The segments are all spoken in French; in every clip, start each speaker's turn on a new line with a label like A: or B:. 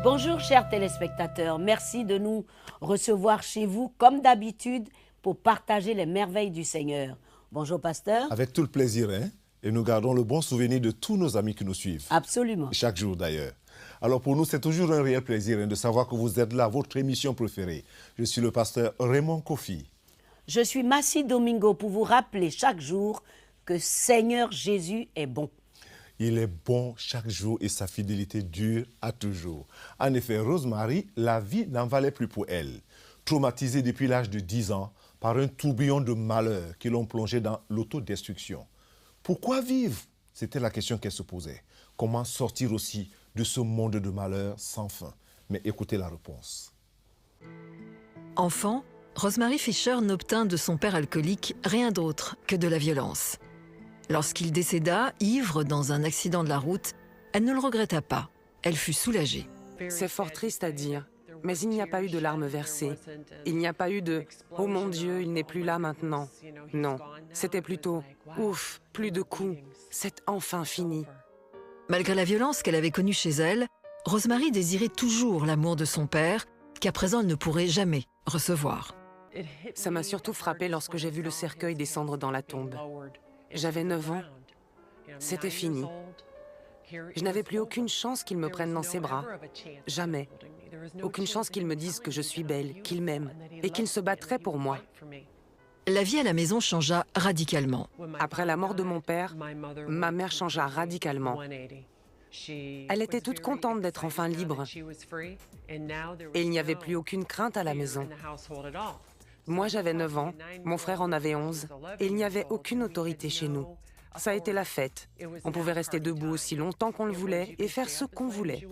A: Bonjour chers téléspectateurs, merci de nous recevoir chez vous comme d'habitude pour partager les merveilles du Seigneur. Bonjour pasteur.
B: Avec tout le plaisir, hein? Et nous gardons le bon souvenir de tous nos amis qui nous suivent.
A: Absolument.
B: Chaque jour d'ailleurs. Alors pour nous, c'est toujours un réel plaisir de savoir que vous êtes là, votre émission préférée. Je suis le pasteur Raymond Kofi.
A: Je suis Massi Domingo pour vous rappeler chaque jour que Seigneur Jésus est bon.
B: Il est bon chaque jour et sa fidélité dure à toujours. En effet, Rosemary, la vie n'en valait plus pour elle. Traumatisée depuis l'âge de 10 ans par un tourbillon de malheurs qui l'ont plongée dans l'autodestruction. Pourquoi vivre? C'était la question qu'elle se posait. Comment sortir aussi de ce monde de malheurs sans fin? Mais écoutez la réponse.
C: Enfant, Rosemary Fisher n'obtint de son père alcoolique rien d'autre que de la violence. Lorsqu'il décéda, ivre dans un accident de la route, elle ne le regretta pas. Elle fut soulagée.
D: C'est fort triste à dire, mais il n'y a pas eu de larmes versées. Il n'y a pas eu de « Oh mon Dieu, il n'est plus là maintenant ». Non, c'était plutôt « Ouf, plus de coups, c'est enfin fini ».
C: Malgré la violence qu'elle avait connue chez elle, Rosemary désirait toujours l'amour de son père, qu'à présent elle ne pourrait jamais recevoir.
D: Ça m'a surtout frappé lorsque j'ai vu le cercueil descendre dans la tombe. J'avais 9 ans. C'était fini. Je n'avais plus aucune chance qu'il me prenne dans ses bras. Jamais. Aucune chance qu'il me dise que je suis belle, qu'il m'aime et qu'il se battrait pour moi.
C: La vie à la maison changea radicalement.
D: Après la mort de mon père, ma mère changea radicalement. Elle était toute contente d'être enfin libre. Et il n'y avait plus aucune crainte à la maison. Moi, j'avais 9 ans, mon frère en avait 11, et il n'y avait aucune autorité chez nous. Ça a été la fête. On pouvait rester debout aussi longtemps qu'on le voulait et faire ce qu'on voulait.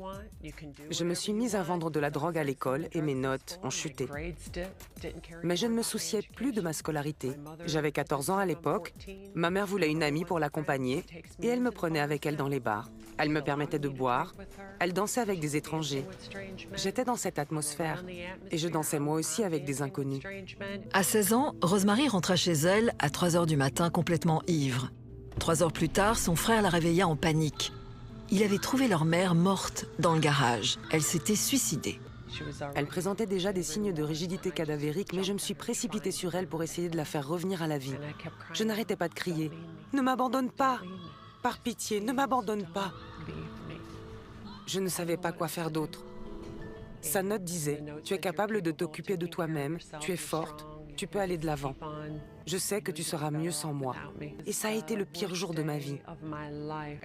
D: Je me suis mise à vendre de la drogue à l'école et mes notes ont chuté. Mais je ne me souciais plus de ma scolarité. J'avais 14 ans à l'époque. Ma mère voulait une amie pour l'accompagner et elle me prenait avec elle dans les bars. Elle me permettait de boire. Elle dansait avec des étrangers. J'étais dans cette atmosphère et je dansais moi aussi avec des inconnus.
C: À 16 ans, Rosemary rentra chez elle à 3 heures du matin complètement ivre. 3 heures plus tard, son frère la réveilla en panique. Il avait trouvé leur mère morte dans le garage. Elle s'était suicidée.
D: Elle présentait déjà des signes de rigidité cadavérique, mais je me suis précipitée sur elle pour essayer de la faire revenir à la vie. Je n'arrêtais pas de crier « Ne m'abandonne pas! Par pitié, ne m'abandonne pas !» Je ne savais pas quoi faire d'autre. Sa note disait « Tu es capable de t'occuper de toi-même, tu es forte, tu peux aller de l'avant. Je sais que tu seras mieux sans moi. » Et ça a été le pire jour de ma vie.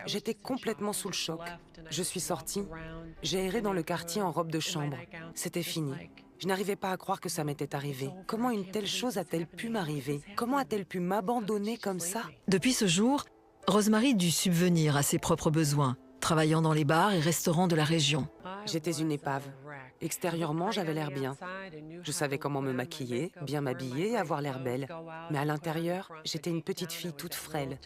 D: J'étais complètement sous le choc. Je suis sortie. J'ai erré dans le quartier en robe de chambre. C'était fini. Je n'arrivais pas à croire que ça m'était arrivé. Comment une telle chose a-t-elle pu m'arriver? Comment a-t-elle pu m'abandonner comme ça?
C: Depuis ce jour, Rosemary dut subvenir à ses propres besoins, travaillant dans les bars et restaurants de la région.
D: J'étais une épave. Extérieurement, j'avais l'air bien. Je savais comment me maquiller, bien m'habiller et avoir l'air belle. Mais à l'intérieur, j'étais une petite fille toute frêle,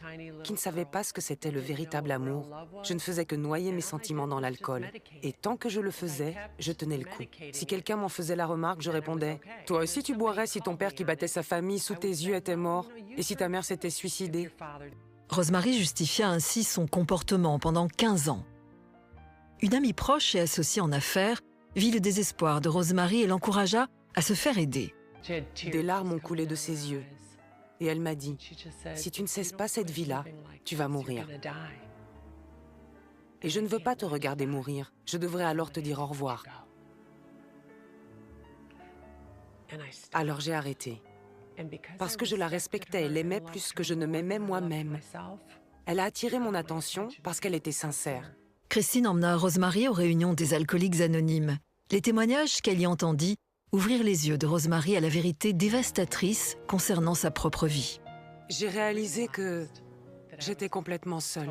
D: qui ne savait pas ce que c'était le véritable amour. Je ne faisais que noyer mes sentiments dans l'alcool. Et tant que je le faisais, je tenais le coup. Si quelqu'un m'en faisait la remarque, je répondais « Toi aussi tu boirais si ton père qui battait sa famille sous tes yeux était mort et si ta mère s'était suicidée ?»
C: Rosemary justifia ainsi son comportement pendant 15 ans. Une amie proche et associée en affaires vit le désespoir de Rosemary et l'encouragea à se faire aider.
D: Des larmes ont coulé de ses yeux. Et elle m'a dit « Si tu ne cesses pas cette vie-là, tu vas mourir. Et je ne veux pas te regarder mourir. Je devrais alors te dire au revoir. » Alors j'ai arrêté. Parce que je la respectais, elle l'aimait plus que je ne m'aimais moi-même. Elle a attiré mon attention parce qu'elle était sincère.
C: Christine emmena Rosemary aux réunions des alcooliques anonymes. Les témoignages qu'elle y entendit ouvrirent les yeux de Rosemary à la vérité dévastatrice concernant sa propre vie.
D: J'ai réalisé que j'étais complètement seule.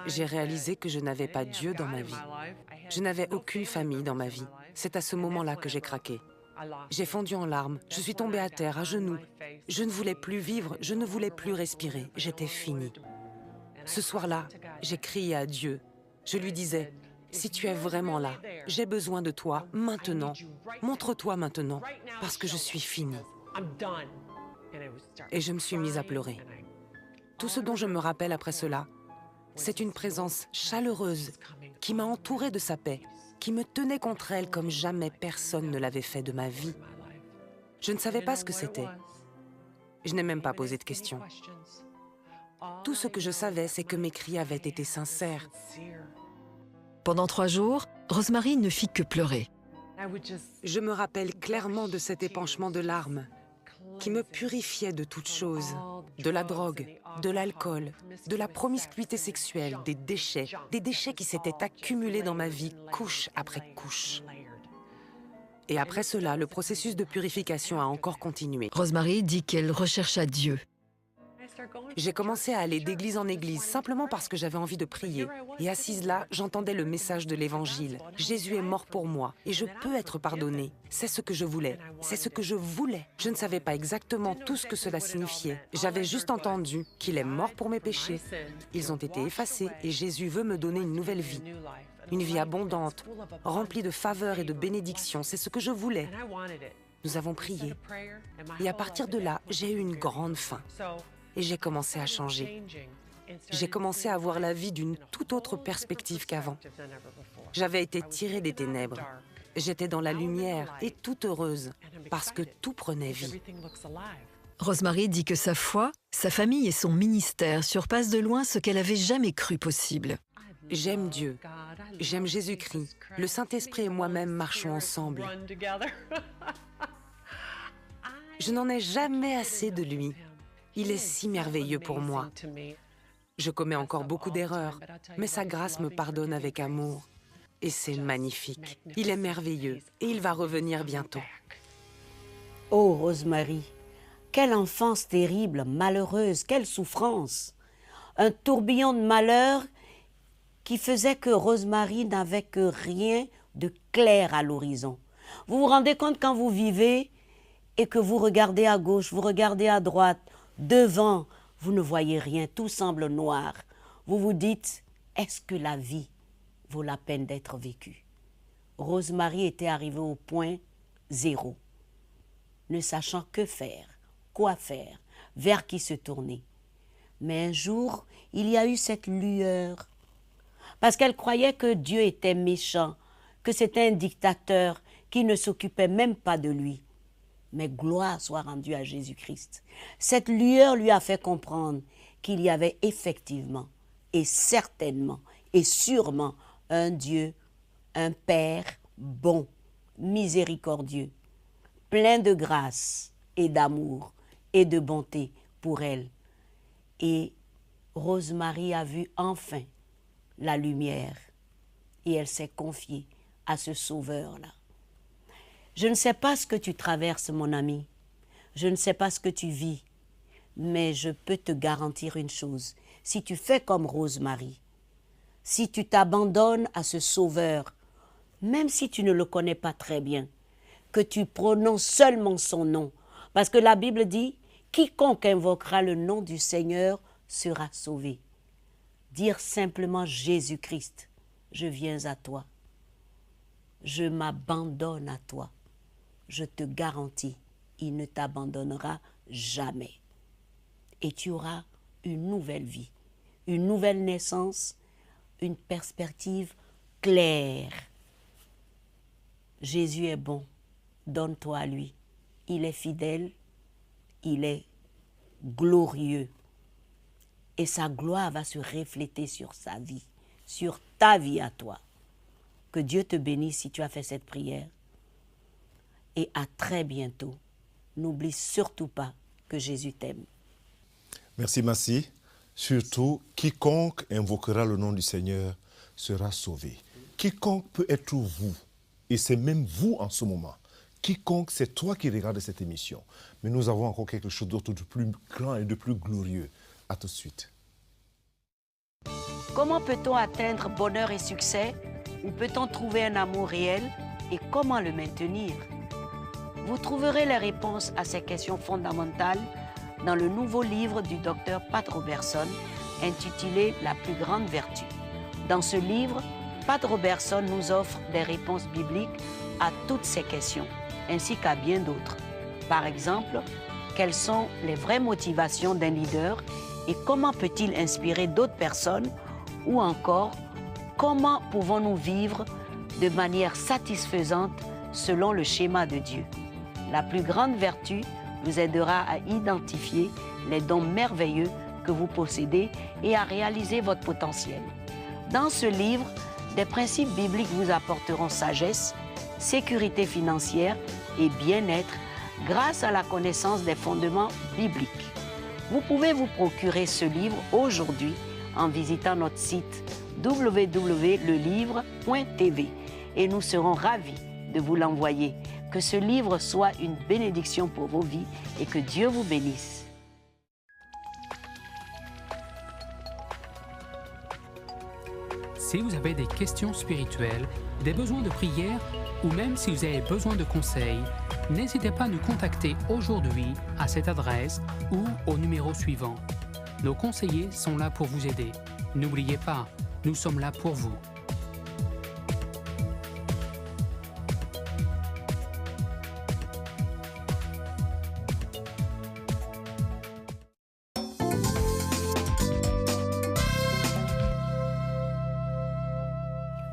D: J'ai réalisé que je n'avais pas Dieu dans ma vie. Je n'avais aucune famille dans ma vie. C'est à ce moment-là que j'ai craqué. J'ai fondu en larmes, je suis tombée à terre, à genoux. Je ne voulais plus vivre, je ne voulais plus respirer. J'étais finie. Ce soir-là, j'ai crié à Dieu. Je lui disais, « Si tu es vraiment là, j'ai besoin de toi maintenant. Montre-toi maintenant, parce que je suis finie. » Et je me suis mise à pleurer. Tout ce dont je me rappelle après cela, c'est une présence chaleureuse qui m'a entourée de sa paix. qui me tenait contre elle comme jamais personne ne l'avait fait de ma vie. Je ne savais pas ce que c'était. Je n'ai même pas posé de questions. Tout ce que je savais, c'est que mes cris avaient été sincères.
C: Pendant 3 jours, Rosemary ne fit que pleurer.
D: Je me rappelle clairement de cet épanchement de larmes qui me purifiait de toutes choses, de la drogue, de l'alcool, de la promiscuité sexuelle, des déchets qui s'étaient accumulés dans ma vie couche après couche. Et après cela, le processus de purification a encore continué.
C: Rosemary dit qu'elle rechercha Dieu.
D: J'ai commencé à aller d'église en église simplement parce que j'avais envie de prier. Et assise là, j'entendais le message de l'Évangile. Jésus est mort pour moi et je peux être pardonnée. C'est ce que je voulais. C'est ce que je voulais. Je ne savais pas exactement tout ce que cela signifiait. J'avais juste entendu qu'il est mort pour mes péchés. Ils ont été effacés et Jésus veut me donner une nouvelle vie. Une vie abondante, remplie de faveurs et de bénédictions. C'est ce que je voulais. Nous avons prié. Et à partir de là, j'ai eu une grande faim. Et j'ai commencé à changer. J'ai commencé à voir la vie d'une toute autre perspective qu'avant. J'avais été tirée des ténèbres. J'étais dans la lumière et toute heureuse parce que tout prenait vie.
C: Rosemary dit que sa foi, sa famille et son ministère surpassent de loin ce qu'elle avait jamais cru possible.
D: J'aime Dieu, j'aime Jésus-Christ. Le Saint-Esprit et moi-même marchons ensemble. Je n'en ai jamais assez de lui. Il est si merveilleux pour moi. Je commets encore beaucoup d'erreurs, mais sa grâce me pardonne avec amour. Et c'est magnifique. Il est merveilleux et il va revenir bientôt.
A: Oh, Rosemary, quelle enfance terrible, malheureuse, quelle souffrance. Un tourbillon de malheur qui faisait que Rosemary n'avait que rien de clair à l'horizon. Vous vous rendez compte quand vous vivez et que vous regardez à gauche, vous regardez à droite, devant, vous ne voyez rien, tout semble noir. Vous vous dites, est-ce que la vie vaut la peine d'être vécue? Rosemary était arrivée au point zéro, ne sachant que faire, quoi faire, vers qui se tourner. Mais un jour, il y a eu cette lueur, parce qu'elle croyait que Dieu était méchant, que c'était un dictateur qui ne s'occupait même pas de lui. Mais gloire soit rendue à Jésus-Christ. Cette lueur lui a fait comprendre qu'il y avait effectivement et certainement et sûrement un Dieu, un Père bon, miséricordieux, plein de grâce et d'amour et de bonté pour elle. Et Rosemary a vu enfin la lumière et elle s'est confiée à ce Sauveur-là. Je ne sais pas ce que tu traverses, mon ami. Je ne sais pas ce que tu vis. Mais je peux te garantir une chose. Si tu fais comme Rosemary, si tu t'abandonnes à ce Sauveur, même si tu ne le connais pas très bien, que tu prononces seulement son nom, parce que la Bible dit « Quiconque invoquera le nom du Seigneur sera sauvé ». Dire simplement « Jésus-Christ, je viens à toi. Je m'abandonne à toi. » Je te garantis, il ne t'abandonnera jamais. Et tu auras une nouvelle vie, une nouvelle naissance, une perspective claire. Jésus est bon, donne-toi à lui. Il est fidèle, il est glorieux. Et sa gloire va se refléter sur sa vie, sur ta vie à toi. Que Dieu te bénisse si tu as fait cette prière. Et à très bientôt. N'oublie surtout pas que Jésus t'aime.
B: Merci, Massi. Surtout, quiconque invoquera le nom du Seigneur sera sauvé. Quiconque peut être vous, et c'est même vous en ce moment. Quiconque, c'est toi qui regardes cette émission. Mais nous avons encore quelque chose d'autre de plus grand et de plus glorieux. À tout de suite.
A: Comment peut-on atteindre bonheur et succès? Où peut-on trouver un amour réel? Et comment le maintenir? Vous trouverez les réponses à ces questions fondamentales dans le nouveau livre du docteur Pat Robertson intitulé « La plus grande vertu ». Dans ce livre, Pat Robertson nous offre des réponses bibliques à toutes ces questions, ainsi qu'à bien d'autres. Par exemple, quelles sont les vraies motivations d'un leader et comment peut-il inspirer d'autres personnes? Ou encore, comment pouvons-nous vivre de manière satisfaisante selon le schéma de Dieu. La plus grande vertu vous aidera à identifier les dons merveilleux que vous possédez et à réaliser votre potentiel. Dans ce livre, des principes bibliques vous apporteront sagesse, sécurité financière et bien-être grâce à la connaissance des fondements bibliques. Vous pouvez vous procurer ce livre aujourd'hui en visitant notre site www.lelivre.tv et nous serons ravis de vous l'envoyer. Que ce livre soit une bénédiction pour vos vies et que Dieu vous bénisse.
E: Si vous avez des questions spirituelles, des besoins de prière ou même si vous avez besoin de conseils, n'hésitez pas à nous contacter aujourd'hui à cette adresse ou au numéro suivant. Nos conseillers sont là pour vous aider. N'oubliez pas, nous sommes là pour vous.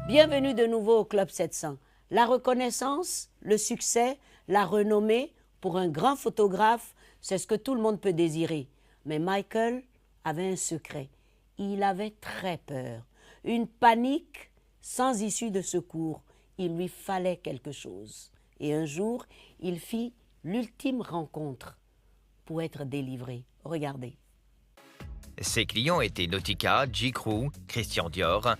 A: Bienvenue de nouveau au Club 700. La reconnaissance, le succès, la renommée pour un grand photographe, c'est ce que tout le monde peut désirer. Mais Michael avait un secret. Il avait très peur. Une panique sans issue de secours. Il lui fallait quelque chose. Et un jour, il fit l'ultime rencontre pour être délivré. Regardez.
F: Ses clients étaient Nautica, J.Crew, Christian Dior,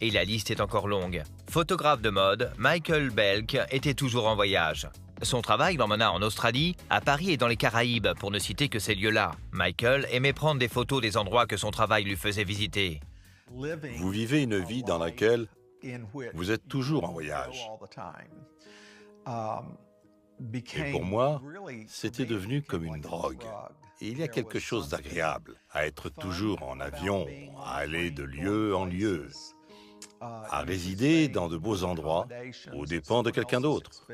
F: et la liste est encore longue. Photographe de mode, Michael Belk était toujours en voyage. Son travail l'emmena en Australie, à Paris et dans les Caraïbes, pour ne citer que ces lieux-là. Michael aimait prendre des photos des endroits que son travail lui faisait visiter.
G: Vous vivez une vie dans laquelle vous êtes toujours en voyage. Et pour moi, c'était devenu comme une drogue. Et il y a quelque chose d'agréable à être toujours en avion, à aller de lieu en lieu, à résider dans de beaux endroits aux dépens de quelqu'un d'autre.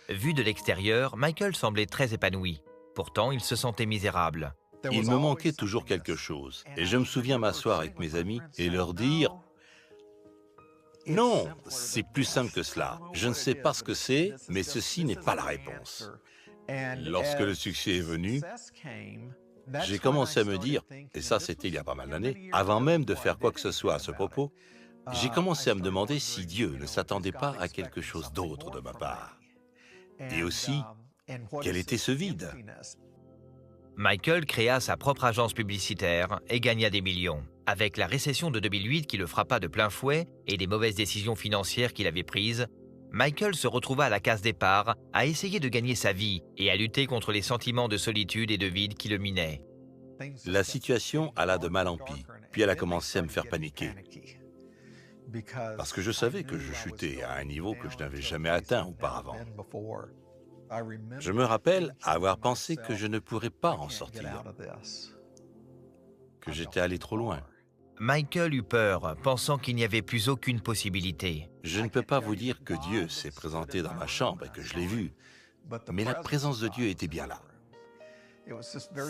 F: Vu de l'extérieur, Michael semblait très épanoui. Pourtant, il se sentait misérable.
G: Il me manquait toujours quelque chose. Et je me souviens m'asseoir avec mes amis et leur dire « Non, c'est plus simple que cela. Je ne sais pas ce que c'est, mais ceci n'est pas la réponse. » Lorsque le succès est venu, j'ai commencé à me dire, et ça c'était il y a pas mal d'années, avant même de faire quoi que ce soit à ce propos, j'ai commencé à me demander si Dieu ne s'attendait pas à quelque chose d'autre de ma part. Et aussi, quel était ce vide?
F: Michael créa sa propre agence publicitaire et gagna des millions. Avec la récession de 2008 qui le frappa de plein fouet et les mauvaises décisions financières qu'il avait prises, Michael se retrouva à la case départ, à essayer de gagner sa vie et à lutter contre les sentiments de solitude et de vide qui le minaient.
G: La situation alla de mal en pis, puis elle a commencé à me faire paniquer. Parce que je savais que je chutais à un niveau que je n'avais jamais atteint auparavant. Je me rappelle avoir pensé que je ne pourrais pas en sortir, que j'étais allé trop loin.
F: Michael eut peur, pensant qu'il n'y avait plus aucune possibilité.
G: Je ne peux pas vous dire que Dieu s'est présenté dans ma chambre et que je l'ai vu, mais la présence de Dieu était bien là.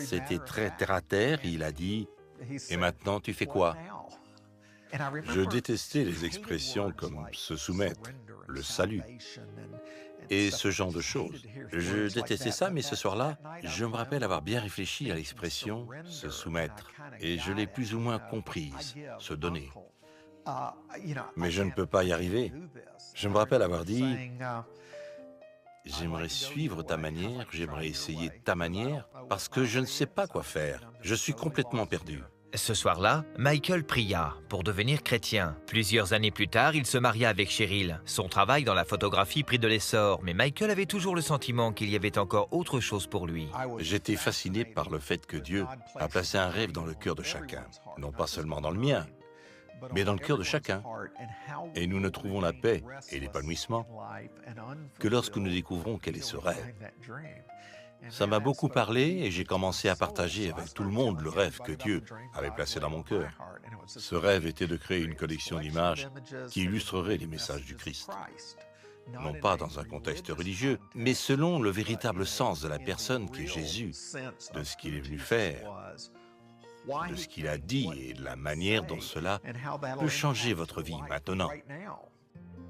G: C'était très terre-à-terre, il a dit « Et maintenant, tu fais quoi ?» Je détestais les expressions comme « se soumettre », « le salut » et ce genre de choses. Je détestais ça, mais ce soir-là, je me rappelle avoir bien réfléchi à l'expression « se soumettre » et je l'ai plus ou moins comprise, se donner. Mais je ne peux pas y arriver. Je me rappelle avoir dit « J'aimerais suivre ta manière, j'aimerais essayer ta manière, parce que je ne sais pas quoi faire. Je suis complètement perdu. »
F: Ce soir-là, Michael pria pour devenir chrétien. Plusieurs années plus tard, il se maria avec Cheryl. Son travail dans la photographie prit de l'essor, mais Michael avait toujours le sentiment qu'il y avait encore autre chose pour lui.
G: J'étais fasciné par le fait que Dieu a placé un rêve dans le cœur de chacun, non pas seulement dans le mien, mais dans le cœur de chacun. Et nous ne trouvons la paix et l'épanouissement que lorsque nous découvrons quel est ce rêve. Ça m'a beaucoup parlé et j'ai commencé à partager avec tout le monde le rêve que Dieu avait placé dans mon cœur. Ce rêve était de créer une collection d'images qui illustrerait les messages du Christ. Non pas dans un contexte religieux, mais selon le véritable sens de la personne qu'est Jésus, de ce qu'il est venu faire, de ce qu'il a dit et de la manière dont cela peut changer votre vie maintenant.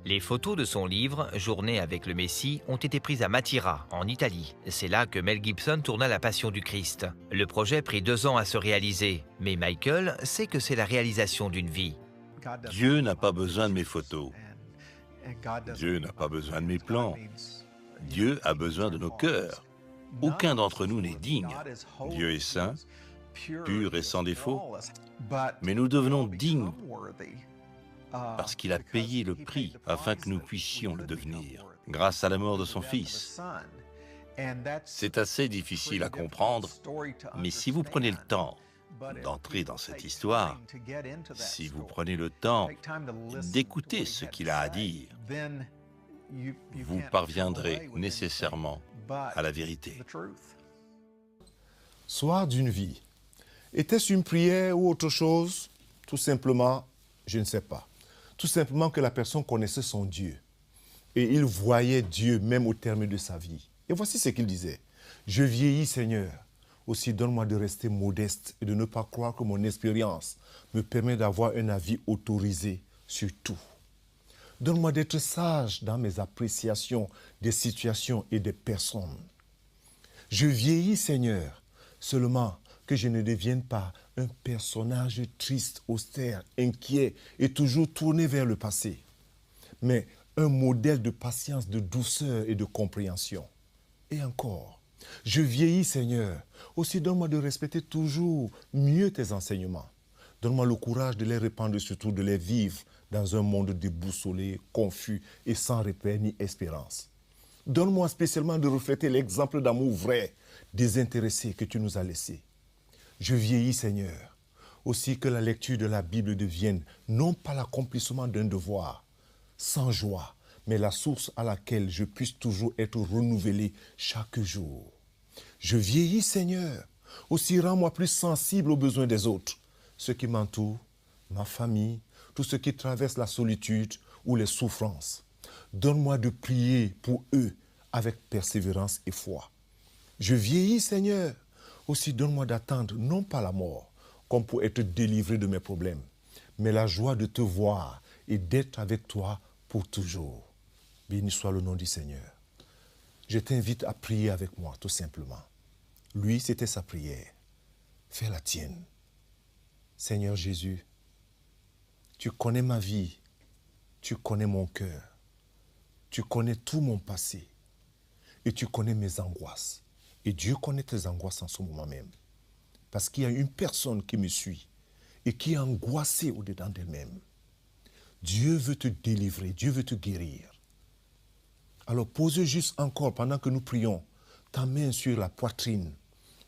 F: Les photos de son livre « Journée avec le Messie » ont été prises à Matira, en Italie. C'est là que Mel Gibson tourna La Passion du Christ. Le projet prit 2 ans à se réaliser, mais Michael sait que c'est la réalisation d'une vie.
G: Dieu n'a pas besoin de mes photos. Dieu n'a pas besoin de mes plans. Dieu a besoin de nos cœurs. Aucun d'entre nous n'est digne. Dieu est saint, pur et sans défaut, mais nous devenons dignes parce qu'il a payé le prix afin que nous puissions le devenir, grâce à la mort de son Fils. C'est assez difficile à comprendre, mais si vous prenez le temps d'entrer dans cette histoire, si vous prenez le temps d'écouter ce qu'il a à dire, vous parviendrez nécessairement à la vérité.
B: Soir d'une vie. Était-ce une prière ou autre chose? Tout simplement, je ne sais pas. Tout simplement que la personne connaissait son Dieu. Et il voyait Dieu même au terme de sa vie. Et voici ce qu'il disait. Je vieillis, Seigneur. Aussi, donne-moi de rester modeste et de ne pas croire que mon expérience me permet d'avoir un avis autorisé sur tout. Donne-moi d'être sage dans mes appréciations des situations et des personnes. Je vieillis, Seigneur, seulement que je ne devienne pas un personnage triste, austère, inquiet et toujours tourné vers le passé, mais un modèle de patience, de douceur et de compréhension. Et encore, je vieillis, Seigneur, aussi donne-moi de respecter toujours mieux tes enseignements. Donne-moi le courage de les répandre, surtout de les vivre dans un monde déboussolé, confus et sans repère ni espérance. Donne-moi spécialement de refléter l'exemple d'amour vrai, désintéressé que tu nous as laissé. Je vieillis, Seigneur, aussi que la lecture de la Bible devienne non pas l'accomplissement d'un devoir, sans joie, mais la source à laquelle je puisse toujours être renouvelé chaque jour. Je vieillis, Seigneur, aussi rends-moi plus sensible aux besoins des autres, ceux qui m'entourent, ma famille, tous ceux qui traversent la solitude ou les souffrances. Donne-moi de prier pour eux avec persévérance et foi. Je vieillis, Seigneur, aussi donne-moi d'attendre non pas la mort, comme pour être délivré de mes problèmes, mais la joie de te voir et d'être avec toi pour toujours. Béni soit le nom du Seigneur. Je t'invite à prier avec moi, tout simplement. Lui, c'était sa prière. Fais la tienne. Seigneur Jésus, tu connais ma vie, tu connais mon cœur, tu connais tout mon passé et tu connais mes angoisses. Et Dieu connaît tes angoisses en ce moment même. Parce qu'il y a une personne qui me suit et qui est angoissée au-dedans d'elle-même. Dieu veut te délivrer, Dieu veut te guérir. Alors pose juste encore, pendant que nous prions, ta main sur la poitrine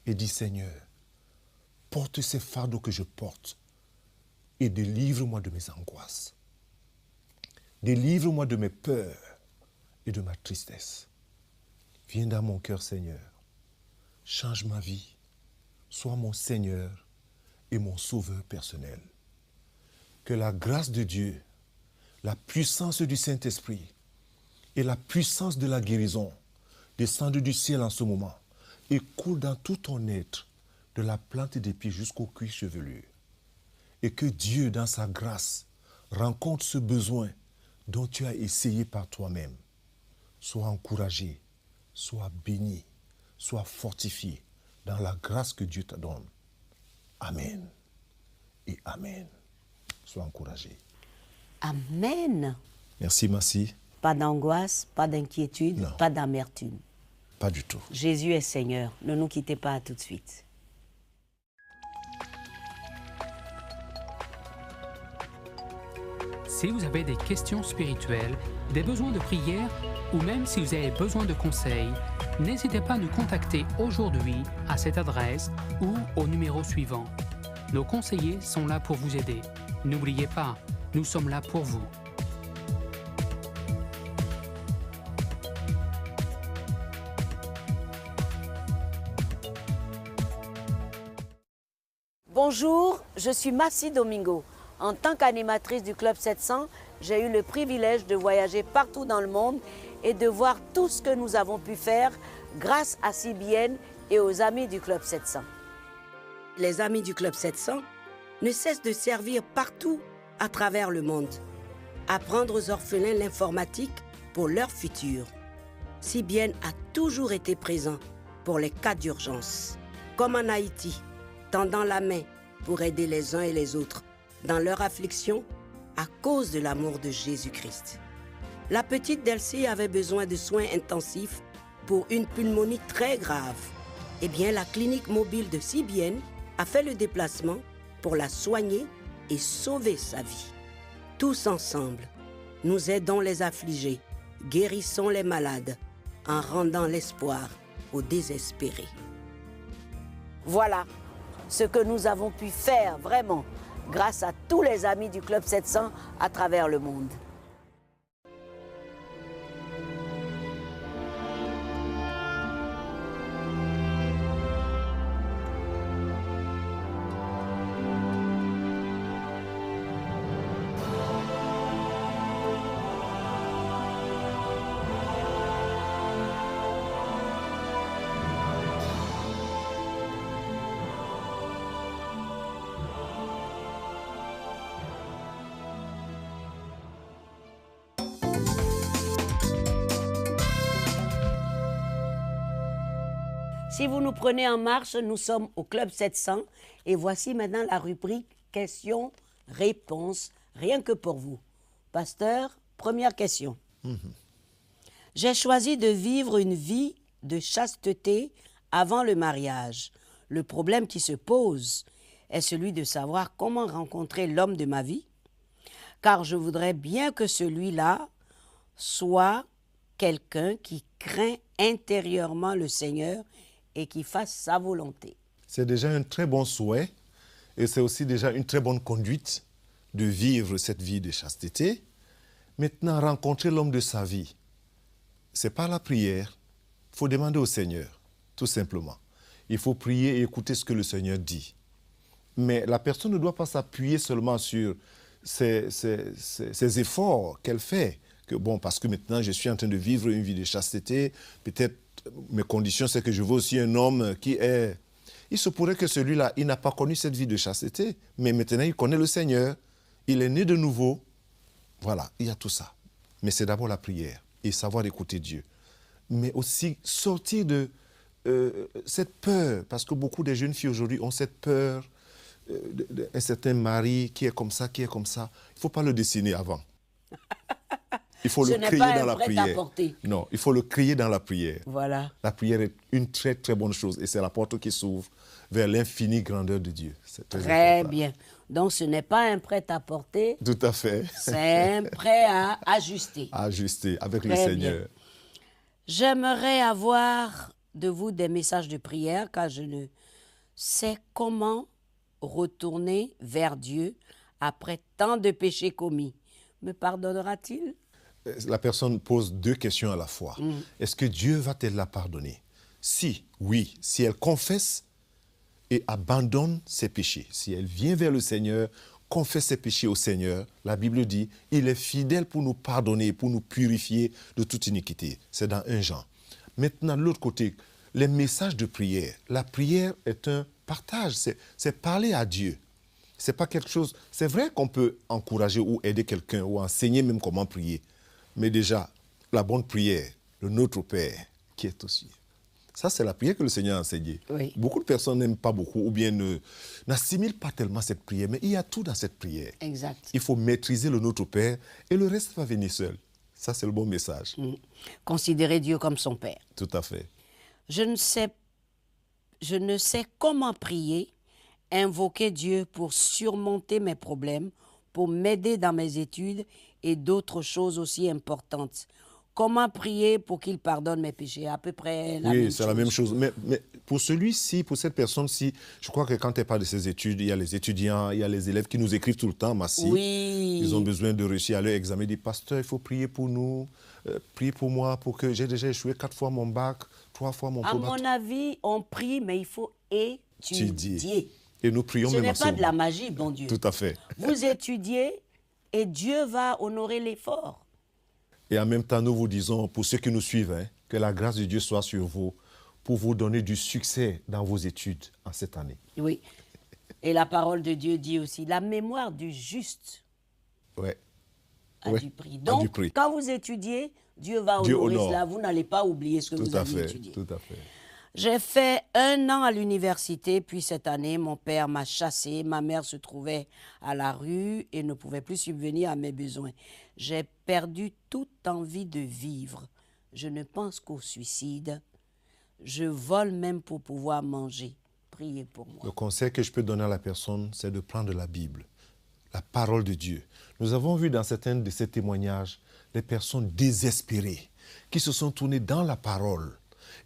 B: et dis, Seigneur, porte ces fardeaux que je porte et délivre-moi de mes angoisses. Délivre-moi de mes peurs et de ma tristesse. Viens dans mon cœur, Seigneur. Change ma vie. Sois mon Seigneur et mon Sauveur personnel. Que la grâce de Dieu, la puissance du Saint-Esprit et la puissance de la guérison descendent du ciel en ce moment et coulent dans tout ton être, de la plante des pieds jusqu'au cuir chevelu. Et que Dieu, dans sa grâce, rencontre ce besoin dont tu as essayé par toi-même. Sois encouragé, sois béni, sois fortifié dans la grâce que Dieu te donne. Amen et Amen. Sois encouragé.
A: Amen.
B: Merci, merci.
A: Pas d'angoisse, pas d'inquiétude, pas d'amertume.
B: Pas du tout.
A: Jésus est Seigneur. Ne nous quittez pas, à tout de suite.
E: Si vous avez des questions spirituelles, des besoins de prière ou même si vous avez besoin de conseils, n'hésitez pas à nous contacter aujourd'hui à cette adresse ou au numéro suivant. Nos conseillers sont là pour vous aider. N'oubliez pas, nous sommes là pour vous.
A: Bonjour, je suis Massi Domingo. En tant qu'animatrice du Club 700, j'ai eu le privilège de voyager partout dans le monde et de voir tout ce que nous avons pu faire grâce à CBN et aux amis du Club 700. Les amis du Club 700 ne cessent de servir partout à travers le monde. apprendre aux orphelins l'informatique pour leur futur. CBN a toujours été présent pour les cas d'urgence, comme en Haïti, tendant la main pour aider les uns et les autres dans leur affliction à cause de l'amour de Jésus-Christ. La petite Delcy avait besoin de soins intensifs pour une pneumonie très grave. Eh bien, la clinique mobile de CBN a fait le déplacement pour la soigner et sauver sa vie. Tous ensemble, nous aidons les affligés, guérissons les malades, en rendant l'espoir aux désespérés. Voilà ce que nous avons pu faire vraiment grâce à tous les amis du Club 700 à travers le monde. Si vous nous prenez en marche, nous sommes au Club 700 et voici maintenant la rubrique questions-réponses, rien que pour vous. Pasteur, première question. J'ai choisi de vivre une vie de chasteté avant le mariage. Le problème qui se pose est celui de savoir comment rencontrer l'homme de ma vie, car je voudrais bien que celui-là soit quelqu'un qui craint intérieurement le Seigneur et qui fasse sa volonté.
B: C'est déjà un très bon souhait et c'est aussi déjà une très bonne conduite de vivre cette vie de chasteté. Maintenant, rencontrer l'homme de sa vie, c'est par la prière. Il faut demander au Seigneur, tout simplement. Il faut prier et écouter ce que le Seigneur dit. Mais la personne ne doit pas s'appuyer seulement sur ses efforts qu'elle fait. Que bon, parce que maintenant, je suis en train de vivre une vie de chasteté, peut-être mes conditions, c'est que je veux aussi un homme qui est... Il se pourrait que celui-là, il n'a pas connu cette vie de chasteté, mais maintenant, il connaît le Seigneur. Il est né de nouveau. Voilà, il y a tout ça. Mais c'est d'abord la prière et savoir écouter Dieu. Mais aussi sortir de cette peur, parce que beaucoup de jeunes filles aujourd'hui ont cette peur d'un certain mari qui est comme ça, qui est comme ça. Il ne faut pas le dessiner avant. Il faut le crier dans la prière. Non, il faut le crier dans la prière.
A: Voilà.
B: La prière est une très très bonne chose et c'est la porte qui s'ouvre vers l'infinie grandeur de Dieu. C'est
A: très bien. Donc ce n'est pas un prêt-à-porter.
B: Tout à fait.
A: C'est un prêt à ajuster.
B: À ajuster avec le Seigneur.
A: J'aimerais avoir de vous des messages de prière car je ne sais comment retourner vers Dieu après tant de péchés commis. Me pardonnera-t-il?
B: La personne pose deux questions à la fois. Est-ce que Dieu va-t-elle la pardonner? Si, oui, si elle confesse et abandonne ses péchés, si elle vient vers le Seigneur, confesse ses péchés au Seigneur, la Bible dit, il est fidèle pour nous pardonner, pour nous purifier de toute iniquité. C'est dans 1 Jean. Maintenant, de l'autre côté, les messages de prière. La prière est un partage, c'est parler à Dieu. C'est pas quelque chose... C'est vrai qu'on peut encourager ou aider quelqu'un ou enseigner même comment prier. Mais déjà, la bonne prière, le Notre Père qui est aux cieux. Ça, c'est la prière que le Seigneur a enseignée. Oui. Beaucoup de personnes n'aiment pas beaucoup ou bien n'assimilent pas tellement cette prière. Mais il y a tout dans cette prière.
A: Exact.
B: Il faut maîtriser le Notre Père et le reste va venir seul. Ça, c'est le bon message.
A: Considérer Dieu comme son Père.
B: Tout à fait.
A: Je ne sais comment prier, invoquer Dieu pour surmonter mes problèmes, pour m'aider dans mes études et d'autres choses aussi importantes. Comment prier pour qu'il pardonne mes péchés? À peu près la même chose. Oui,
B: c'est la même chose. Mais pour celui-ci, pour cette personne-ci, je crois que quand elle parle de ses études, il y a les étudiants, il y a les élèves qui nous écrivent tout le temps, Massi.
A: Oui.
B: Ils ont besoin de réussir à leur examen. Ils disent, pasteur, il faut prier pour nous, prier pour moi, pour que j'ai déjà échoué 4 fois mon bac, 3 fois mon probatoire.
A: À mon avis, on prie, mais il faut étudier.
B: Et nous prions
A: Ce
B: même
A: n'est pas de la magie, bon Dieu.
B: Tout à fait.
A: Vous étudiez et Dieu va honorer l'effort.
B: Et en même temps, nous vous disons, pour ceux qui nous suivent, que la grâce de Dieu soit sur vous pour vous donner du succès dans vos études en cette année.
A: Oui. Et la parole de Dieu dit aussi, la mémoire du juste a
B: Oui,
A: du prix.
B: a
A: Donc,
B: du prix.
A: quand vous étudiez, Dieu va
B: Dieu
A: honorer
B: honore.
A: cela. Vous n'allez pas oublier ce que
B: Tout
A: vous
B: à
A: avez
B: fait,
A: étudié.
B: tout à fait.
A: J'ai fait 1 an à l'université, puis cette année, mon père m'a chassé. Ma mère se trouvait à la rue et ne pouvait plus subvenir à mes besoins. J'ai perdu toute envie de vivre. Je ne pense qu'au suicide. Je vole même pour pouvoir manger. Priez pour moi.
B: Le conseil que je peux donner à la personne, c'est de prendre la Bible, la parole de Dieu. Nous avons vu dans certains de ces témoignages des personnes désespérées qui se sont tournées dans la parole.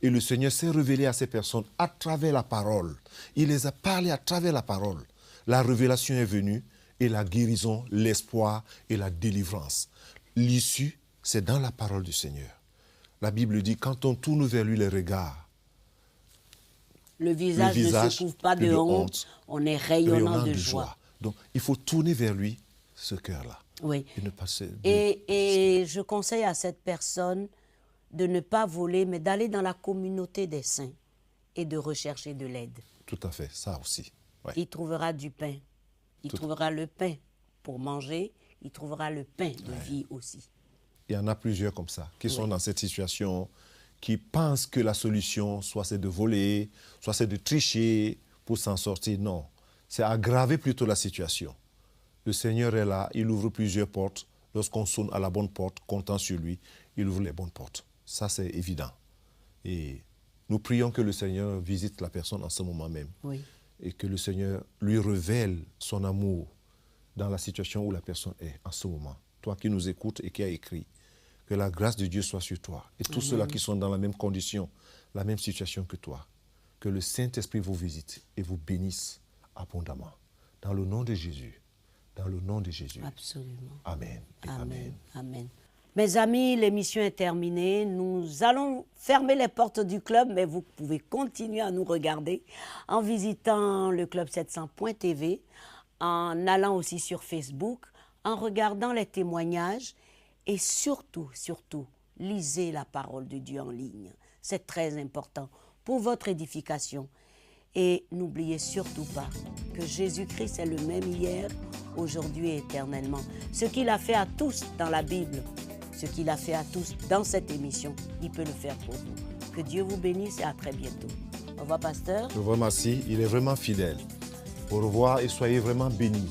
B: Et le Seigneur s'est révélé à ces personnes à travers la parole. Il les a parlé à travers la parole. La révélation est venue et la guérison, l'espoir et la délivrance. L'issue, c'est dans la parole du Seigneur. La Bible dit, quand on tourne vers lui les regards,
A: Le visage ne se couvre pas de honte. On est rayonnant de joie.
B: Donc, il faut tourner vers lui ce cœur-là.
A: Oui.
B: Et ne pas se...
A: Et je conseille à cette personne de ne pas voler, mais d'aller dans la communauté des saints et de rechercher de l'aide.
B: Tout à fait, ça aussi. Ouais.
A: Il trouvera du pain. Il trouvera le pain pour manger. Il trouvera le pain de vie aussi.
B: Il y en a plusieurs comme ça, qui sont dans cette situation, qui pensent que la solution, soit c'est de voler, soit c'est de tricher pour s'en sortir. Non, c'est aggraver plutôt la situation. Le Seigneur est là, il ouvre plusieurs portes. Lorsqu'on sonne à la bonne porte, comptant sur lui, il ouvre les bonnes portes. Ça, c'est évident. Et nous prions que le Seigneur visite la personne en ce moment même.
A: Oui.
B: Et que le Seigneur lui révèle son amour dans la situation où la personne est en ce moment. Toi qui nous écoutes et qui as écrit, que la grâce de Dieu soit sur toi. Et tous ceux-là qui sont dans la même condition, la même situation que toi. Que le Saint-Esprit vous visite et vous bénisse abondamment. Dans le nom de Jésus. Dans le nom de Jésus.
A: Absolument.
B: Amen. Et amen.
A: Amen. Amen. Mes amis, l'émission est terminée. Nous allons fermer les portes du club, mais vous pouvez continuer à nous regarder en visitant le club700.tv, en allant aussi sur Facebook, en regardant les témoignages et surtout, lisez la parole de Dieu en ligne. C'est très important pour votre édification. Et n'oubliez surtout pas que Jésus-Christ est le même hier, aujourd'hui et éternellement. Ce qu'il a fait à tous dans la Bible, ce qu'il a fait à tous dans cette émission, il peut le faire pour vous. Que Dieu vous bénisse et à très bientôt. Au revoir, pasteur.
B: Je vous remercie, il est vraiment fidèle. Au revoir et soyez vraiment bénis.